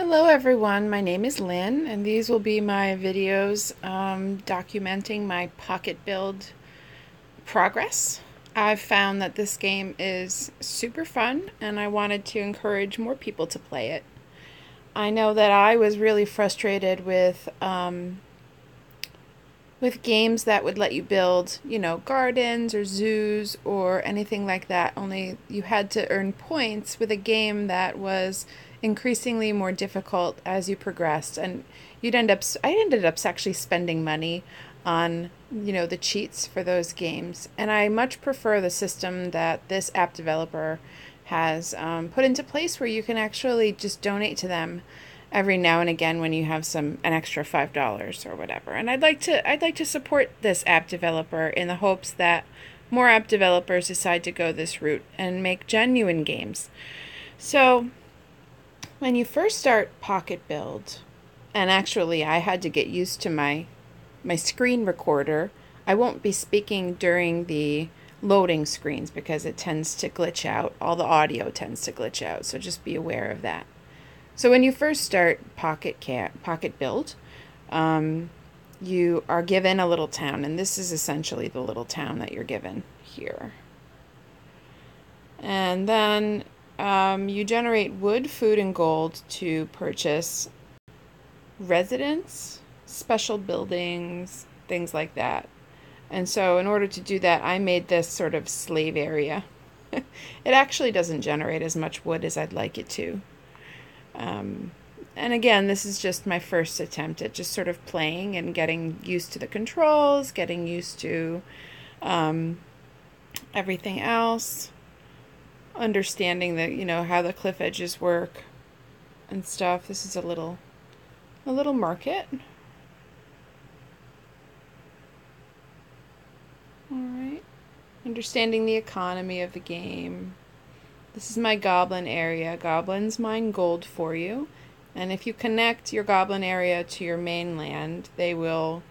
Hello everyone, my name is Lynn and these will be my videos documenting my Pocket Build progress. I've found that this game is super fun and I wanted to encourage more people to play it. I know that I was really frustrated with games that would let you build, gardens or zoos or anything like that, only you had to earn points with a game that was increasingly more difficult as you progressed. And I ended up actually spending money on, the cheats for those games. And I much prefer the system that this app developer has put into place where you can actually just donate to them every now and again when you have an extra $5 or whatever. And I'd like to support this app developer in the hopes that more app developers decide to go this route and make genuine games. So, when you first start Pocket Build, and actually I had to get used to my screen recorder. I won't be speaking during the loading screens because it tends to glitch out. All the audio tends to glitch out, so just be aware of that. So when you first start Pocket Build, you are given a little town, and this is essentially the little town that you're given here. And then you generate wood, food, and gold to purchase residents, special buildings, things like that. And so, in order to do that, I made this sort of slave area. It actually doesn't generate as much wood as I'd like it to. Um, and again, this is just my first attempt at just sort of playing and getting used to the controls, getting used to um, everything else, understanding that how the cliff edges work and stuff. This is a little market. All right, understanding the economy of the game. This is my goblin area. Goblins mine gold for you. And if you connect your goblin area to your mainland, they will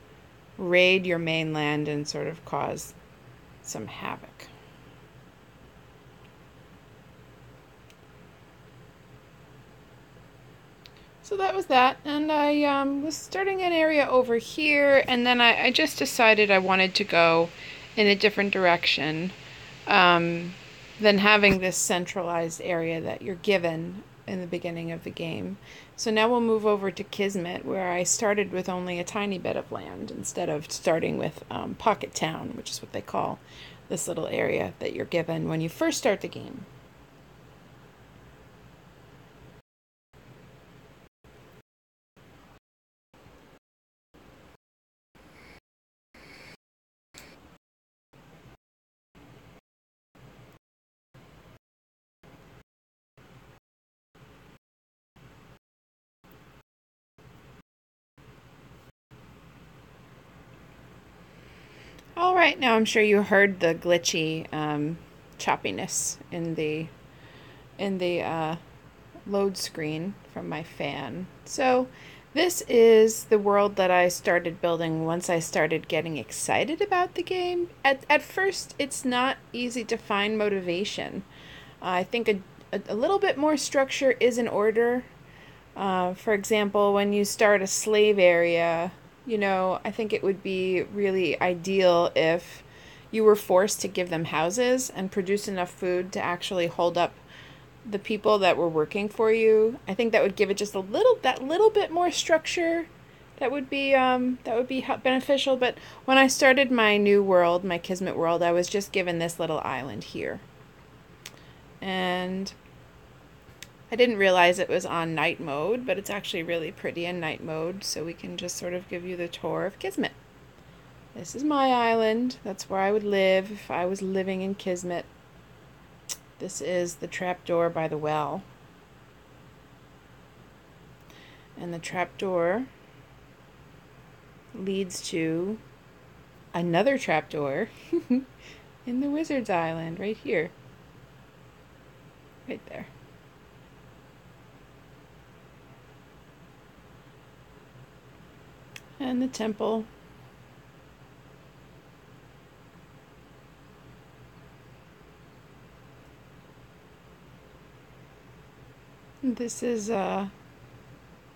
raid your mainland and sort of cause some havoc. So that was that. And I was starting an area over here, and then I just decided I wanted to go in a different direction um, than having this centralized area that you're given in the beginning of the game. So now we'll move over to Kismet, where I started with only a tiny bit of land instead of starting with Pocket Town, which is what they call this little area that you're given when you first start the game. All right, now I'm sure you heard the glitchy choppiness in the load screen from my fan. So this is the world that I started building once I started getting excited about the game. At first, it's not easy to find motivation. I think a little bit more structure is in order. For example, when you start a slave area, I think it would be really ideal if you were forced to give them houses and produce enough food to actually hold up the people that were working for you. I think that would give it just that little bit more structure. That would be beneficial. But when I started my new world, my Kismet world, I was just given this little island here, and I didn't realize it was on night mode, but it's actually really pretty in night mode. So we can just sort of give you the tour of Kismet. This is my island. That's where I would live if I was living in Kismet. This is the trapdoor by the well. And the trapdoor leads to another trapdoor in the Wizard's Island, right here. Right there. And the temple. This is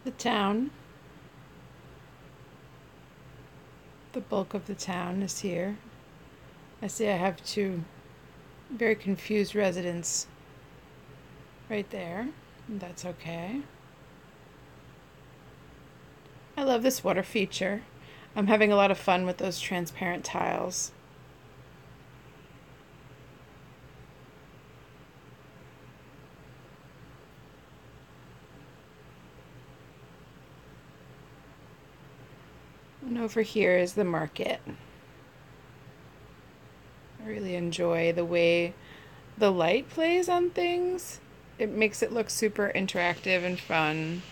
The town. The bulk of the town is here. I see I have two very confused residents right there. That's okay. I love this water feature. I'm having a lot of fun with those transparent tiles. And over here is the market. I really enjoy the way the light plays on things. It makes it look super interactive and fun.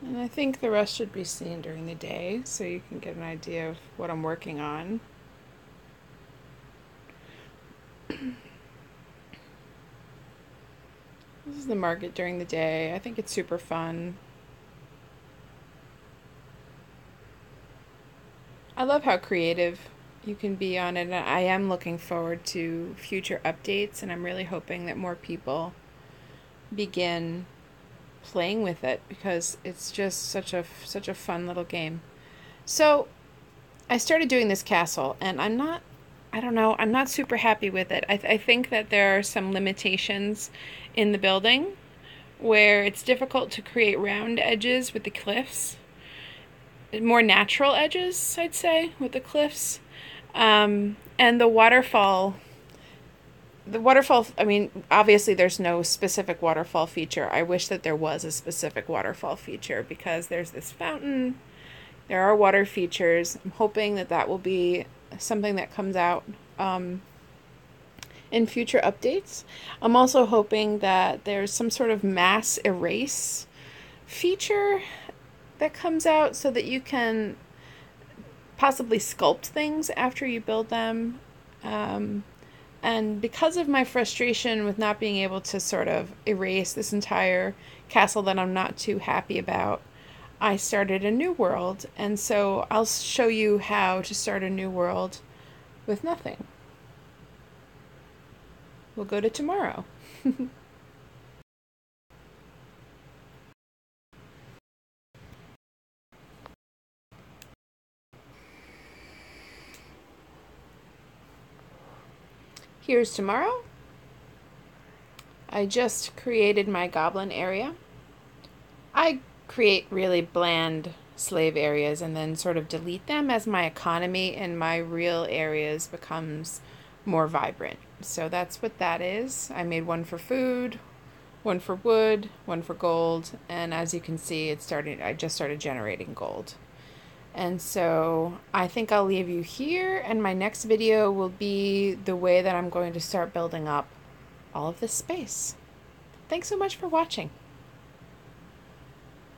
And I think the rest should be seen during the day so you can get an idea of what I'm working on. This is the market during the day. I think it's super fun. I love how creative you can be on it, and I am looking forward to future updates, and I'm really hoping that more people begin playing with it because it's just such a fun little game. So, I started doing this castle, and I don't know, I'm not super happy with it. I think that there are some limitations in the building where it's difficult to create round edges with the cliffs. More natural edges, I'd say, with the cliffs. And the waterfall, I mean, obviously there's no specific waterfall feature. I wish that there was a specific waterfall feature because there's this fountain, there are water features. I'm hoping that that will be something that comes out in future updates. I'm also hoping that there's some sort of mass erase feature that comes out so that you can possibly sculpt things after you build them. And because of my frustration with not being able to sort of erase this entire castle that I'm not too happy about, I started a new world. And so I'll show you how to start a new world with nothing. We'll go to tomorrow. Here's tomorrow. I just created my goblin area. I create really bland slave areas and then sort of delete them as my economy in my real areas becomes more vibrant. So that's what that is. I made one for food, one for wood, one for gold, and as you can see, I just started generating gold. And so I think I'll leave you here, and my next video will be the way that I'm going to start building up all of this space. Thanks so much for watching.